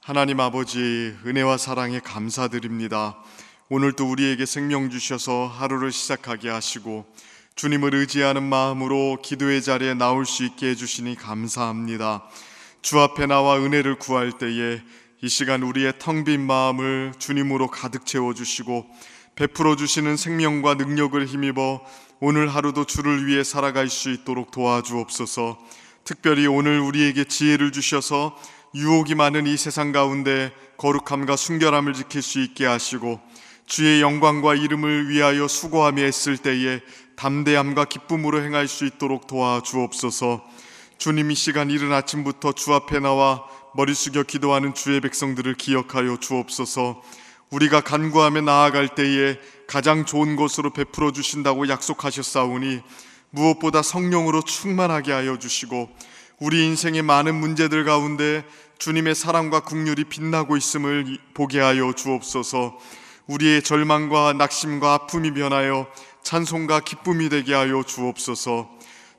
하나님 아버지, 은혜와 사랑에 감사드립니다. 오늘도 우리에게 생명 주셔서 하루를 시작하게 하시고 주님을 의지하는 마음으로 기도의 자리에 나올 수 있게 해주시니 감사합니다. 주 앞에 나와 은혜를 구할 때에 이 시간 우리의 텅 빈 마음을 주님으로 가득 채워주시고 베풀어 주시는 생명과 능력을 힘입어 오늘 하루도 주를 위해 살아갈 수 있도록 도와주옵소서. 특별히 오늘 우리에게 지혜를 주셔서 유혹이 많은 이 세상 가운데 거룩함과 순결함을 지킬 수 있게 하시고 주의 영광과 이름을 위하여 수고하며 애쓸 때에 담대함과 기쁨으로 행할 수 있도록 도와주옵소서. 주님, 이 시간 이른 아침부터 주 앞에 나와 머리 숙여 기도하는 주의 백성들을 기억하여 주옵소서. 우리가 간구하며 나아갈 때에 가장 좋은 것으로 베풀어 주신다고 약속하셨사오니 무엇보다 성령으로 충만하게 하여 주시고 우리 인생의 많은 문제들 가운데 주님의 사랑과 긍휼이 빛나고 있음을 보게 하여 주옵소서. 우리의 절망과 낙심과 아픔이 변하여 찬송과 기쁨이 되게 하여 주옵소서.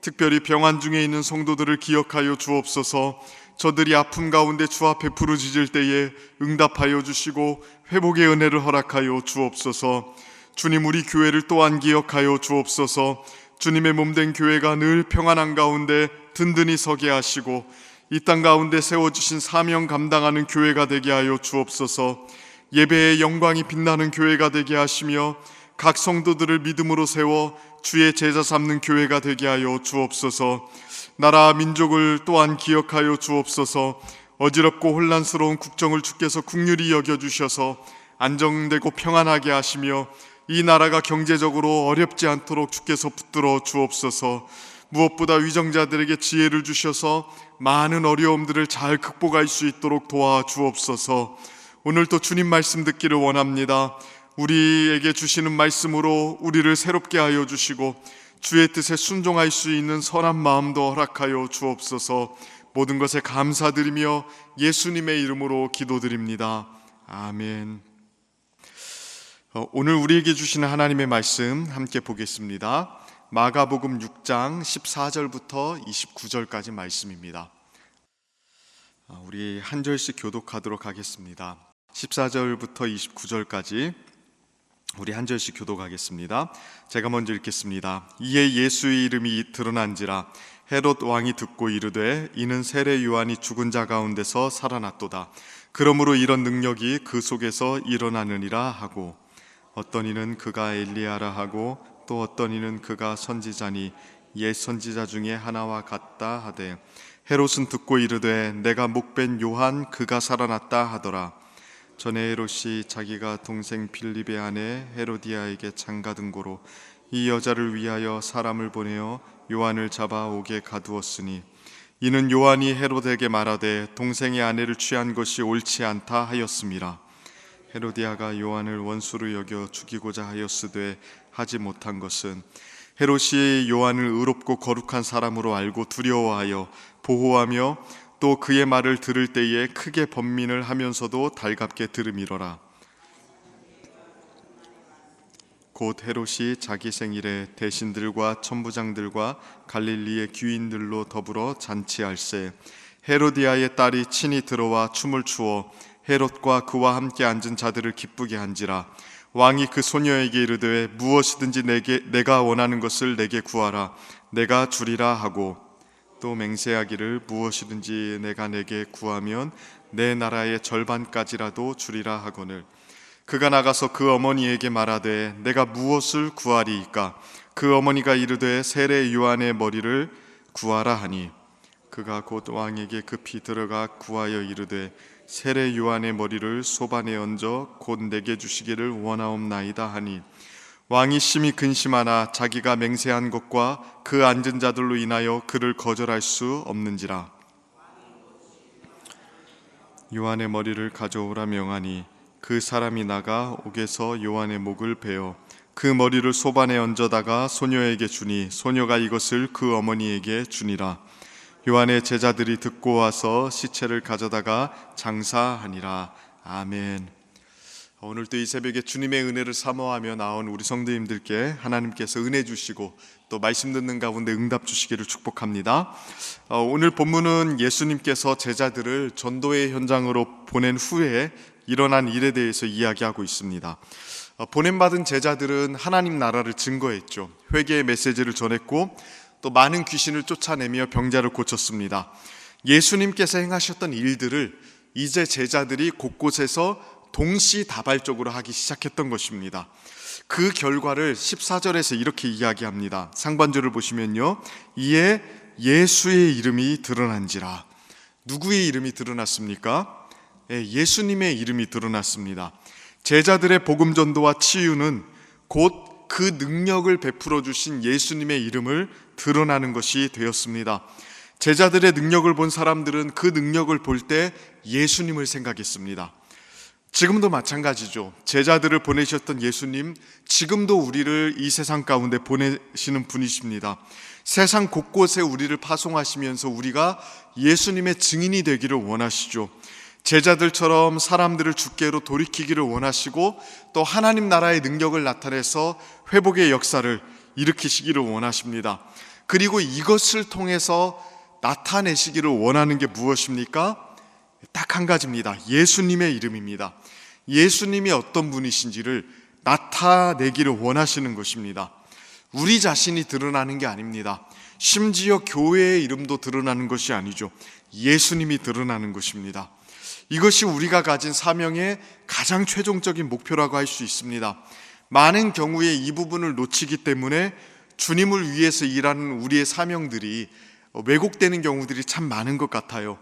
특별히 병환 중에 있는 성도들을 기억하여 주옵소서. 저들이 아픔 가운데 주 앞에 부르짖을 때에 응답하여 주시고 회복의 은혜를 허락하여 주옵소서. 주님, 우리 교회를 또한 기억하여 주옵소서. 주님의 몸된 교회가 늘 평안한 가운데 든든히 서게 하시고 이 땅 가운데 세워주신 사명 감당하는 교회가 되게 하여 주옵소서. 예배의 영광이 빛나는 교회가 되게 하시며 각 성도들을 믿음으로 세워 주의 제자 삼는 교회가 되게 하여 주옵소서. 나라 민족을 또한 기억하여 주옵소서. 어지럽고 혼란스러운 국정을 주께서 긍휼히 여겨주셔서 안정되고 평안하게 하시며 이 나라가 경제적으로 어렵지 않도록 주께서 붙들어 주옵소서. 무엇보다 위정자들에게 지혜를 주셔서 많은 어려움들을 잘 극복할 수 있도록 도와주옵소서. 오늘도 주님 말씀 듣기를 원합니다. 우리에게 주시는 말씀으로 우리를 새롭게 하여 주시고 주의 뜻에 순종할 수 있는 선한 마음도 허락하여 주옵소서. 모든 것에 감사드리며 예수님의 이름으로 기도드립니다. 아멘. 오늘 우리에게 주시는 하나님의 말씀 함께 보겠습니다. 마가복음 6장 14절부터 29절까지 말씀입니다. 우리 한 절씩 교독하도록 하겠습니다. 14절부터 29절까지 우리 한 절씩 교독하겠습니다. 제가 먼저 읽겠습니다. 이에 예수의 이름이 드러난지라 헤롯 왕이 듣고 이르되 이는 세례 요한이 죽은 자 가운데서 살아났도다. 그러므로 이런 능력이 그 속에서 일어나느니라 하고 어떤 이는 그가 엘리야라 하고 또 어떤 이는 그가 선지자니 옛 선지자 중에 하나와 같다 하되 헤롯은 듣고 이르되 내가 목벤 요한 그가 살아났다 하더라. 전에 헤롯이 자기가 동생 빌립의 아내 헤로디아에게 장가든 고로 이 여자를 위하여 사람을 보내어 요한을 잡아 옥에 가두었으니 이는 요한이 헤롯에게 말하되 동생의 아내를 취한 것이 옳지 않다 하였음이라. 헤로디아가 요한을 원수로 여겨 죽이고자 하였으되 하지 못한 것은 헤롯이 요한을 의롭고 거룩한 사람으로 알고 두려워하여 보호하며 또 그의 말을 들을 때에 크게 번민을 하면서도 달갑게 들음이러라. 곧 헤롯이 자기 생일에 대신들과 천부장들과 갈릴리의 귀인들로 더불어 잔치할세 헤로디아의 딸이 친히 들어와 춤을 추어 헤롯과 그와 함께 앉은 자들을 기쁘게 한지라. 왕이 그 소녀에게 이르되 무엇이든지 내가 원하는 것을 내게 구하라 내가 주리라 하고 또 맹세하기를 무엇이든지 내가 내게 구하면 내 나라의 절반까지라도 주리라 하거늘 그가 나가서 그 어머니에게 말하되 내가 무엇을 구하리이까? 그 어머니가 이르되 세례 요한의 머리를 구하라 하니 그가 곧 왕에게 급히 들어가 구하여 이르되 세례 요한의 머리를 소반에 얹어 곧 내게 주시기를 원하옵나이다 하니 왕이 심히 근심하나 자기가 맹세한 것과 그 앉은 자들로 인하여 그를 거절할 수 없는지라. 요한의 머리를 가져오라 명하니 그 사람이 나가 옥에서 요한의 목을 베어 그 머리를 소반에 얹어다가 소녀에게 주니 소녀가 이것을 그 어머니에게 주니라. 요한의 제자들이 듣고 와서 시체를 가져다가 장사하니라. 아멘. 오늘도 이 새벽에 주님의 은혜를 사모하며 나온 우리 성도님들께 하나님께서 은혜 주시고 또 말씀 듣는 가운데 응답 주시기를 축복합니다. 오늘 본문은 예수님께서 제자들을 전도의 현장으로 보낸 후에 일어난 일에 대해서 이야기하고 있습니다. 보냄받은 제자들은 하나님 나라를 증거했죠. 회개의 메시지를 전했고 또 많은 귀신을 쫓아내며 병자를 고쳤습니다. 예수님께서 행하셨던 일들을 이제 제자들이 곳곳에서 동시다발적으로 하기 시작했던 것입니다. 그 결과를 14절에서 이렇게 이야기합니다. 상반절을 보시면요, 이에 예수의 이름이 드러난지라. 누구의 이름이 드러났습니까? 예수님의 이름이 드러났습니다. 제자들의 복음 전도와 치유는 곧 그 능력을 베풀어 주신 예수님의 이름을 드러나는 것이 되었습니다. 제자들의 능력을 본 사람들은 그 능력을 볼 때 예수님을 생각했습니다. 지금도 마찬가지죠. 제자들을 보내셨던 예수님, 지금도 우리를 이 세상 가운데 보내시는 분이십니다. 세상 곳곳에 우리를 파송하시면서 우리가 예수님의 증인이 되기를 원하시죠. 제자들처럼 사람들을 주께로 돌이키기를 원하시고 또 하나님 나라의 능력을 나타내서 회복의 역사를 일으키시기를 원하십니다. 그리고 이것을 통해서 나타내시기를 원하는 게 무엇입니까? 딱 한 가지입니다. 예수님의 이름입니다. 예수님이 어떤 분이신지를 나타내기를 원하시는 것입니다. 우리 자신이 드러나는 게 아닙니다. 심지어 교회의 이름도 드러나는 것이 아니죠. 예수님이 드러나는 것입니다. 이것이 우리가 가진 사명의 가장 최종적인 목표라고 할 수 있습니다. 많은 경우에 이 부분을 놓치기 때문에 주님을 위해서 일하는 우리의 사명들이 왜곡되는 경우들이 참 많은 것 같아요.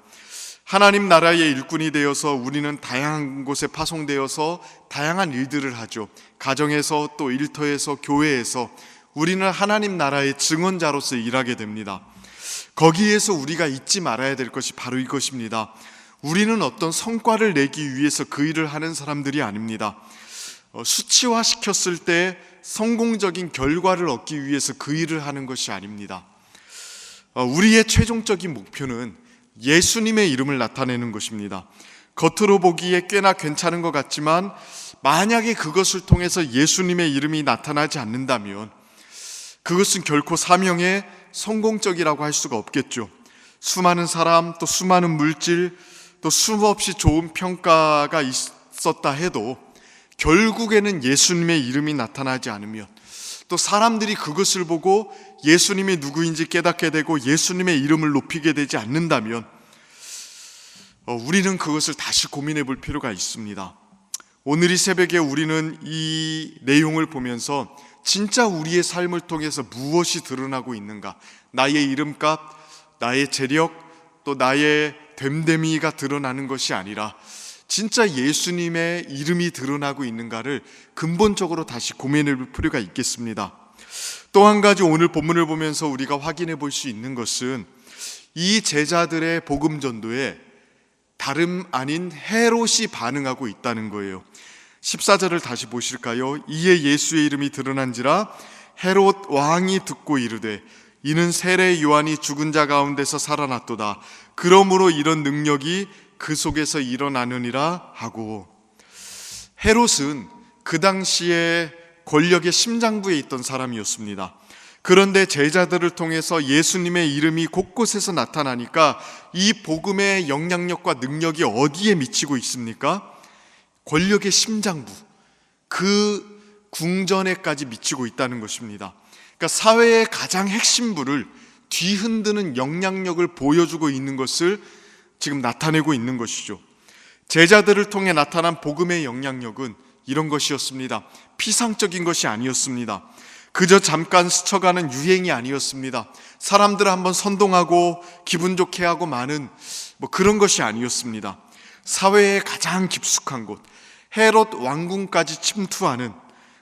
하나님 나라의 일꾼이 되어서 우리는 다양한 곳에 파송되어서 다양한 일들을 하죠. 가정에서 또 일터에서 교회에서 우리는 하나님 나라의 증언자로서 일하게 됩니다. 거기에서 우리가 잊지 말아야 될 것이 바로 이것입니다. 우리는 어떤 성과를 내기 위해서 그 일을 하는 사람들이 아닙니다. 수치화시켰을 때 성공적인 결과를 얻기 위해서 그 일을 하는 것이 아닙니다. 우리의 최종적인 목표는 예수님의 이름을 나타내는 것입니다. 겉으로 보기에 꽤나 괜찮은 것 같지만 만약에 그것을 통해서 예수님의 이름이 나타나지 않는다면 그것은 결코 사명에 성공적이라고 할 수가 없겠죠. 수많은 사람, 또 수많은 물질, 또 수없이 좋은 평가가 있었다 해도 결국에는 예수님의 이름이 나타나지 않으면, 또 사람들이 그것을 보고 예수님이 누구인지 깨닫게 되고 예수님의 이름을 높이게 되지 않는다면 우리는 그것을 다시 고민해 볼 필요가 있습니다. 오늘 이 새벽에 우리는 이 내용을 보면서 진짜 우리의 삶을 통해서 무엇이 드러나고 있는가, 나의 이름값, 나의 재력, 또 나의 됨됨이가 드러나는 것이 아니라 진짜 예수님의 이름이 드러나고 있는가를 근본적으로 다시 고민해 볼 필요가 있겠습니다. 또 한 가지 오늘 본문을 보면서 우리가 확인해 볼 수 있는 것은 이 제자들의 복음 전도에 다름 아닌 헤롯이 반응하고 있다는 거예요. 14절을 다시 보실까요? 이에 예수의 이름이 드러난지라 헤롯 왕이 듣고 이르되 이는 세례 요한이 죽은 자 가운데서 살아났도다. 그러므로 이런 능력이 그 속에서 일어나느니라 하고, 헤롯은 그 당시에 권력의 심장부에 있던 사람이었습니다. 그런데 제자들을 통해서 예수님의 이름이 곳곳에서 나타나니까 이 복음의 영향력과 능력이 어디에 미치고 있습니까? 권력의 심장부, 그 궁전에까지 미치고 있다는 것입니다. 그러니까 사회의 가장 핵심부를 뒤흔드는 영향력을 보여주고 있는 것을 지금 나타내고 있는 것이죠. 제자들을 통해 나타난 복음의 영향력은 이런 것이었습니다. 피상적인 것이 아니었습니다. 그저 잠깐 스쳐가는 유행이 아니었습니다. 사람들을 한번 선동하고 기분 좋게 하고 마는 그런 것이 아니었습니다. 사회의 가장 깊숙한 곳, 헤롯 왕궁까지 침투하는,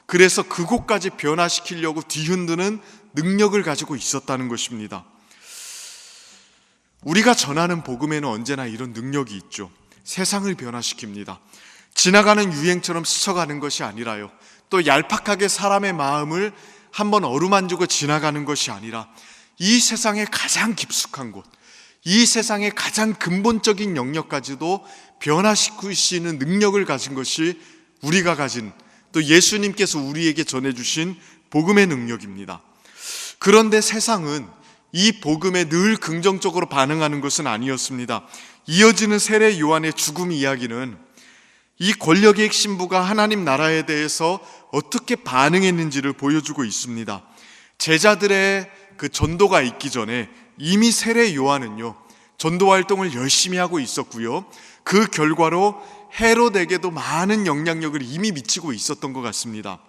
그래서 그곳까지 변화시키려고 뒤흔드는 능력을 가지고 있었다는 것입니다. 우리가 전하는 복음에는 언제나 이런 능력이 있죠. 세상을 변화시킵니다. 지나가는 유행처럼 스쳐가는 것이 아니라요, 또 얄팍하게 사람의 마음을 한번 어루만지고 지나가는 것이 아니라 이 세상의 가장 깊숙한 곳, 이 세상의 가장 근본적인 영역까지도 변화시킬 수 있는 능력을 가진 것이 우리가 가진, 또 예수님께서 우리에게 전해주신 복음의 능력입니다. 그런데 세상은 이 복음에 늘 긍정적으로 반응하는 것은 아니었습니다. 이어지는 세례 요한의 죽음 이야기는 이 권력의 신부가 하나님 나라에 대해서 어떻게 반응했는지를 보여주고 있습니다. 제자들의 그 전도가 있기 전에 이미 세례 요한은요, 전도 활동을 열심히 하고 있었고요, 그 결과로 헤롯에게도 많은 영향력을 이미 미치고 있었던 것 같습니다.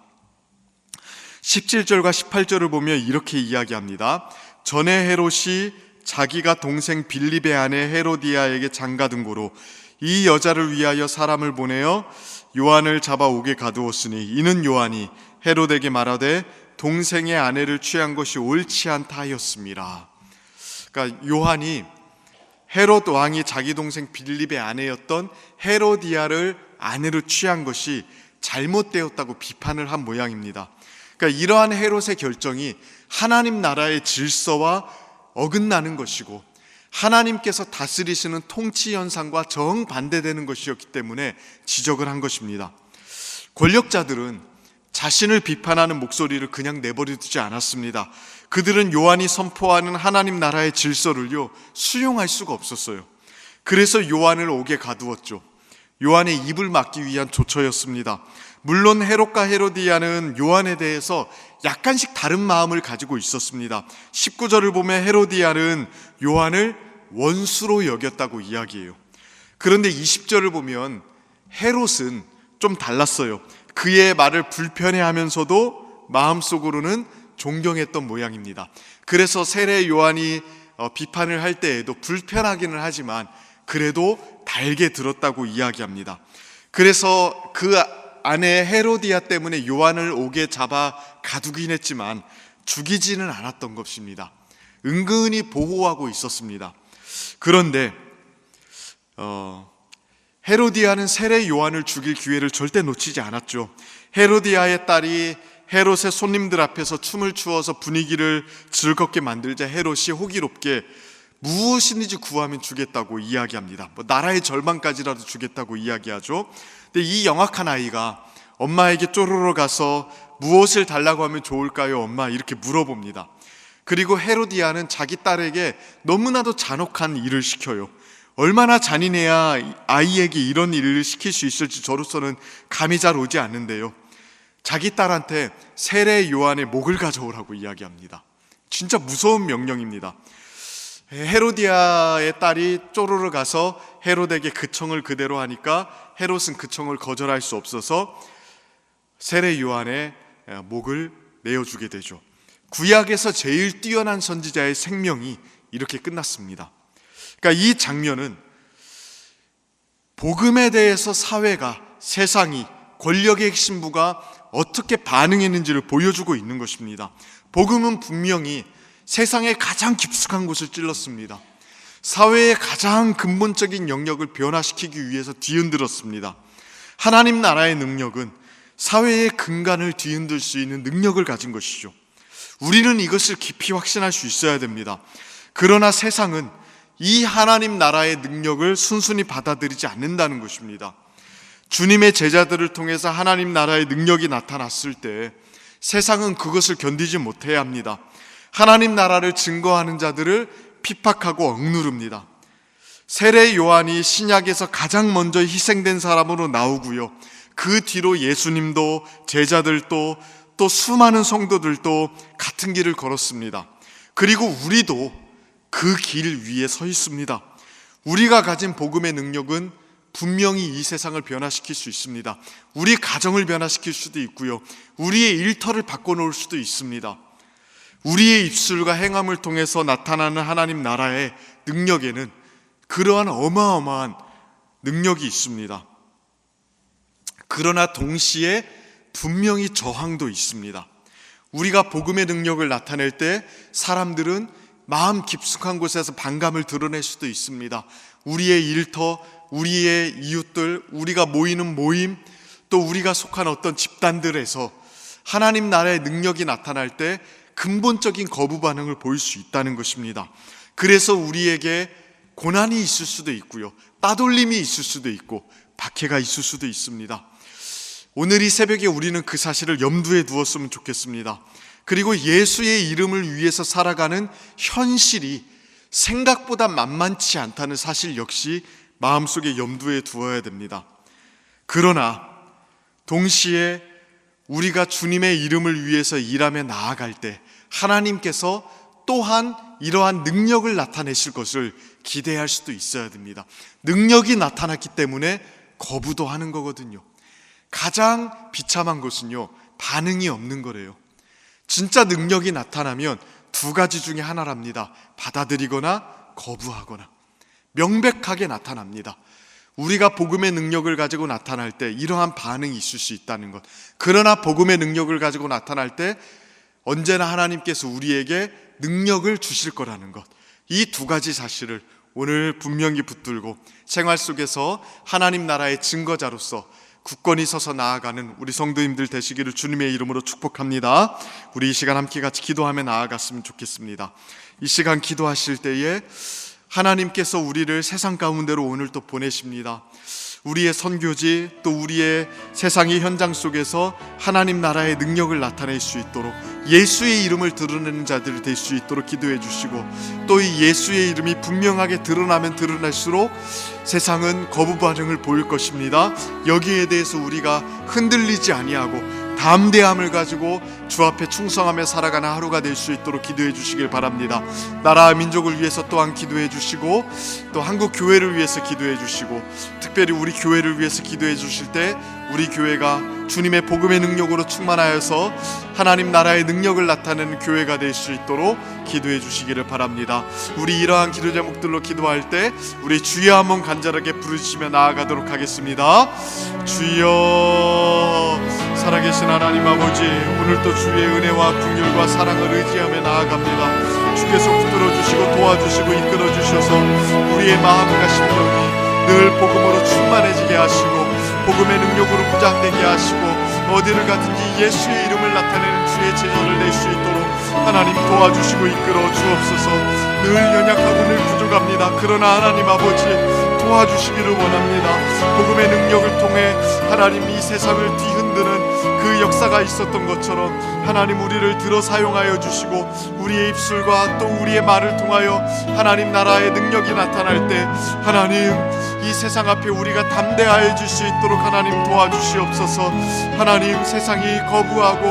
17절과 18절을 보면 이렇게 이야기합니다. 전에 헤롯이 자기가 동생 빌립의 아내 헤로디아에게 장가든 고로 이 여자를 위하여 사람을 보내어 요한을 잡아오게 가두었으니 이는 요한이 헤롯에게 말하되 동생의 아내를 취한 것이 옳지 않다 하였습니다. 그러니까 요한이 헤롯 왕이 자기 동생 빌립의 아내였던 헤로디아를 아내로 취한 것이 잘못되었다고 비판을 한 모양입니다. 그러니까 이러한 헤롯의 결정이 하나님 나라의 질서와 어긋나는 것이고 하나님께서 다스리시는 통치 현상과 정반대되는 것이었기 때문에 지적을 한 것입니다. 권력자들은 자신을 비판하는 목소리를 그냥 내버려 두지 않았습니다. 그들은 요한이 선포하는 하나님 나라의 질서를요, 수용할 수가 없었어요. 그래서 요한을 옥에 가두었죠. 요한의 입을 막기 위한 조처였습니다. 물론 헤롯과 헤로디아는 요한에 대해서 약간씩 다른 마음을 가지고 있었습니다. 19절을 보면 헤로디아는 요한을 원수로 여겼다고 이야기해요. 그런데 20절을 보면 헤롯은 좀 달랐어요. 그의 말을 불편해하면서도 마음속으로는 존경했던 모양입니다. 그래서 세례 요한이 비판을 할 때에도 불편하기는 하지만 그래도 달게 들었다고 이야기합니다. 그래서 그 아내 헤로디아 때문에 요한을 옥에 잡아 가두긴 했지만 죽이지는 않았던 것입니다. 은근히 보호하고 있었습니다. 그런데 헤로디아는 세례 요한을 죽일 기회를 절대 놓치지 않았죠. 헤로디아의 딸이 헤롯의 손님들 앞에서 춤을 추어서 분위기를 즐겁게 만들자 헤롯이 호기롭게 무엇이든지 구하면 주겠다고 이야기합니다. 나라의 절반까지라도 주겠다고 이야기하죠. 근데 이 영악한 아이가 엄마에게 쪼르르 가서 무엇을 달라고 하면 좋을까요, 엄마? 이렇게 물어봅니다. 그리고 헤로디아는 자기 딸에게 너무나도 잔혹한 일을 시켜요. 얼마나 잔인해야 아이에게 이런 일을 시킬 수 있을지 저로서는 감이 잘 오지 않는데요, 자기 딸한테 세례 요한의 목을 가져오라고 이야기합니다. 진짜 무서운 명령입니다. 헤로디아의 딸이 쪼르르 가서 헤롯에게 그 청을 그대로 하니까 헤롯은 그 청을 거절할 수 없어서 세례 요한의 목을 내어주게 되죠. 구약에서 제일 뛰어난 선지자의 생명이 이렇게 끝났습니다. 그러니까 이 장면은 복음에 대해서 사회가, 세상이, 권력의 신부가 어떻게 반응했는지를 보여주고 있는 것입니다. 복음은 분명히 세상의 가장 깊숙한 곳을 찔렀습니다. 사회의 가장 근본적인 영역을 변화시키기 위해서 뒤흔들었습니다. 하나님 나라의 능력은 사회의 근간을 뒤흔들 수 있는 능력을 가진 것이죠. 우리는 이것을 깊이 확신할 수 있어야 됩니다. 그러나 세상은 이 하나님 나라의 능력을 순순히 받아들이지 않는다는 것입니다. 주님의 제자들을 통해서 하나님 나라의 능력이 나타났을 때 세상은 그것을 견디지 못해야 합니다. 하나님 나라를 증거하는 자들을 핍박하고 억누릅니다. 세례 요한이 신약에서 가장 먼저 희생된 사람으로 나오고요, 그 뒤로 예수님도 제자들도 또 수많은 성도들도 같은 길을 걸었습니다. 그리고 우리도 그 길 위에 서 있습니다. 우리가 가진 복음의 능력은 분명히 이 세상을 변화시킬 수 있습니다. 우리 가정을 변화시킬 수도 있고요, 우리의 일터를 바꿔놓을 수도 있습니다. 우리의 입술과 행함을 통해서 나타나는 하나님 나라의 능력에는 그러한 어마어마한 능력이 있습니다. 그러나 동시에 분명히 저항도 있습니다. 우리가 복음의 능력을 나타낼 때 사람들은 마음 깊숙한 곳에서 반감을 드러낼 수도 있습니다. 우리의 일터, 우리의 이웃들, 우리가 모이는 모임, 또 우리가 속한 어떤 집단들에서 하나님 나라의 능력이 나타날 때 근본적인 거부 반응을 보일 수 있다는 것입니다. 그래서 우리에게 고난이 있을 수도 있고요, 따돌림이 있을 수도 있고 박해가 있을 수도 있습니다. 오늘 이 새벽에 우리는 그 사실을 염두에 두었으면 좋겠습니다. 그리고 예수의 이름을 위해서 살아가는 현실이 생각보다 만만치 않다는 사실 역시 마음속에 염두에 두어야 됩니다. 그러나 동시에 우리가 주님의 이름을 위해서 일하며 나아갈 때 하나님께서 또한 이러한 능력을 나타내실 것을 기대할 수도 있어야 됩니다. 능력이 나타났기 때문에 거부도 하는 거거든요. 가장 비참한 것은요, 반응이 없는 거래요. 진짜 능력이 나타나면 두 가지 중에 하나랍니다. 받아들이거나 거부하거나. 명백하게 나타납니다. 우리가 복음의 능력을 가지고 나타날 때 이러한 반응이 있을 수 있다는 것. 그러나 복음의 능력을 가지고 나타날 때 언제나 하나님께서 우리에게 능력을 주실 거라는 것. 이 두 가지 사실을 오늘 분명히 붙들고 생활 속에서 하나님 나라의 증거자로서 굳건히 서서 나아가는 우리 성도님들 되시기를 주님의 이름으로 축복합니다. 우리 이 시간 함께 같이 기도하며 나아갔으면 좋겠습니다. 이 시간 기도하실 때에 하나님께서 우리를 세상 가운데로 오늘 또 보내십니다. 우리의 선교지 또 우리의 세상의 현장 속에서 하나님 나라의 능력을 나타낼 수 있도록 예수의 이름을 드러내는 자들이 될 수 있도록 기도해 주시고, 또 이 예수의 이름이 분명하게 드러나면 드러날수록 세상은 거부 반응을 보일 것입니다. 여기에 대해서 우리가 흔들리지 아니하고 담대함을 가지고 주 앞에 충성하며 살아가는 하루가 될 수 있도록 기도해 주시길 바랍니다. 나라와 민족을 위해서 또한 기도해 주시고, 또 한국 교회를 위해서 기도해 주시고, 특별히 우리 교회를 위해서 기도해 주실 때 우리 교회가 주님의 복음의 능력으로 충만하여서 하나님 나라의 능력을 나타내는 교회가 될 수 있도록 기도해 주시기를 바랍니다. 우리 이러한 기도 제목들로 기도할 때 우리 주여 한번 간절하게 부르시며 나아가도록 하겠습니다. 주여, 살아계신 하나님 아버지, 오늘도 주의 은혜와 긍휼과 사랑을 의지하며 나아갑니다. 주께서 붙들어주시고 도와주시고 이끌어주셔서 우리의 마음과 심령이 늘 복음으로 충만해지게 하시고 복음의 능력으로 무장되게 하시고 어디를 가든지 예수의 이름을 나타내는 주의 제자를 낼 수 있도록 하나님 도와주시고 이끌어 주옵소서. 늘 연약하고 늘 부족합니다. 그러나 하나님 아버지 도와주시기를 원합니다. 복음의 능력을 통해 하나님 이 세상을 뒤흔드는 그 역사가 있었던 것처럼 하나님 우리를 들어 사용하여 주시고 우리의 입술과 또 우리의 말을 통하여 하나님 나라의 능력이 나타날 때 하나님 이 세상 앞에 우리가 담대하여 줄 수 있도록 하나님 도와주시옵소서. 하나님 세상이 거부하고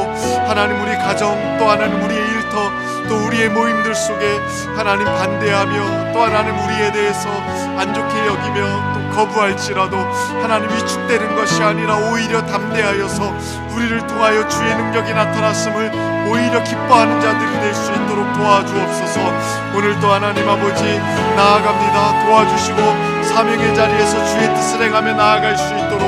하나님 우리 가정 또 하나님 우리의 일터 또 우리의 모임들 속에 하나님 반대하며 또 하나님 우리에 대해서 안 좋게 여기며 또 거부할지라도 하나님 위축되는 것이 아니라 오히려 담대하여서 우리를 통하여 주의 능력이 나타났음을 오히려 기뻐하는 자들이 될 수 있도록 도와주옵소서. 오늘도 하나님 아버지 나아갑니다. 도와주시고 사명의 자리에서 주의 뜻을 행하며 나아갈 수 있도록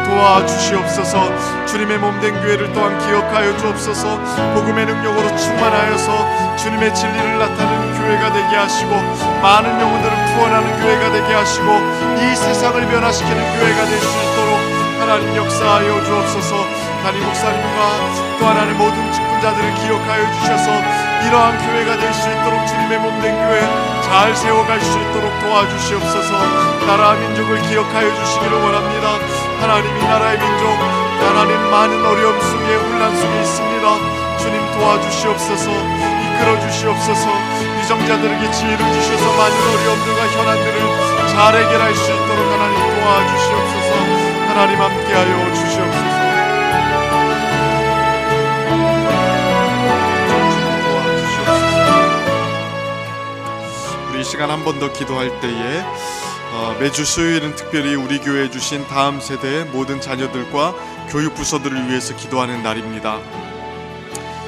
도와주시옵소서. 주님의 몸된 교회를 또한 기억하여 주옵소서. 복음의 능력으로 충만하여서 주님의 진리를 나타내는 교회가 되게 하시고 많은 영혼들을 구원하는 교회가 되게 하시고 이 세상을 변화시키는 교회가 될 수 있도록 하나님 역사하여 주옵소서. 담임 목사님과 또 하나님 모든 직분자들을 기억하여 주셔서 이러한 교회가 될 수 있도록 주님의 몸된 교회 잘 세워갈 수 있도록 도와주시옵소서. 나라와 민족을 기억하여 주시기를 원합니다. 하나님 이 나라의 민족 하나님 많은 어려움 속에 혼란 속에 있습니다. 주님 도와주시옵소서. 이끌어 주시옵소서. 위정자들에게 지혜를 주셔서 많은 어려움들과 현안들을 잘 해결할 수 있도록 하나님 도와주시옵소서. 하나님 함께하여 주시옵소서. 이 시간 한 번 더 기도할 때에 매주 수요일은 특별히 우리 교회에 주신 다음 세대의 모든 자녀들과 교육 부서들을 위해서 기도하는 날입니다.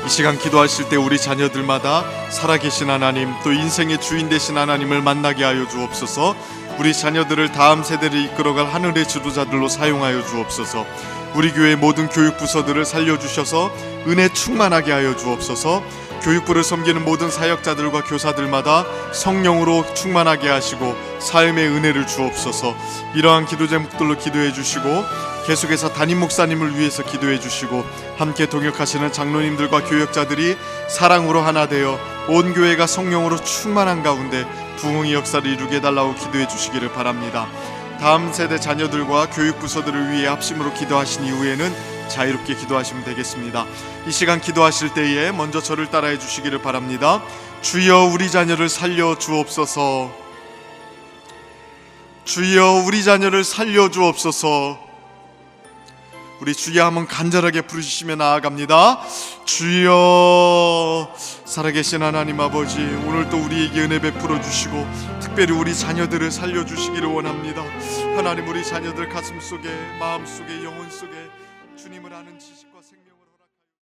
이 시간 기도하실 때 우리 자녀들마다 살아계신 하나님 또 인생의 주인 되신 하나님을 만나게 하여 주옵소서. 우리 자녀들을 다음 세대를 이끌어갈 하늘의 지도자들로 사용하여 주옵소서. 우리 교회 모든 교육 부서들을 살려주셔서 은혜 충만하게 하여 주옵소서. 교육부를 섬기는 모든 사역자들과 교사들마다 성령으로 충만하게 하시고 삶의 은혜를 주옵소서. 이러한 기도 제목들로 기도해 주시고 계속해서 담임 목사님을 위해서 기도해 주시고 함께 동역하시는 장로님들과 교역자들이 사랑으로 하나 되어 온 교회가 성령으로 충만한 가운데 부흥의 역사를 이루게 해달라고 기도해 주시기를 바랍니다. 다음 세대 자녀들과 교육부서들을 위해 합심으로 기도하신 이후에는 자유롭게 기도하시면 되겠습니다. 이 시간 기도하실 때에 먼저 저를 따라해 주시기를 바랍니다. 주여 우리 자녀를 살려 주옵소서. 주여 우리 자녀를 살려 주옵소서. 우리 주여 한번 간절하게 부르시며 나아갑니다. 주여. 살아계신 하나님 아버지, 오늘도 우리에게 은혜 베풀어 주시고 특별히 우리 자녀들을 살려 주시기를 원합니다. 하나님, 우리 자녀들 가슴 속에, 마음 속에, 영혼 속에 주님을 아는 지식과 생각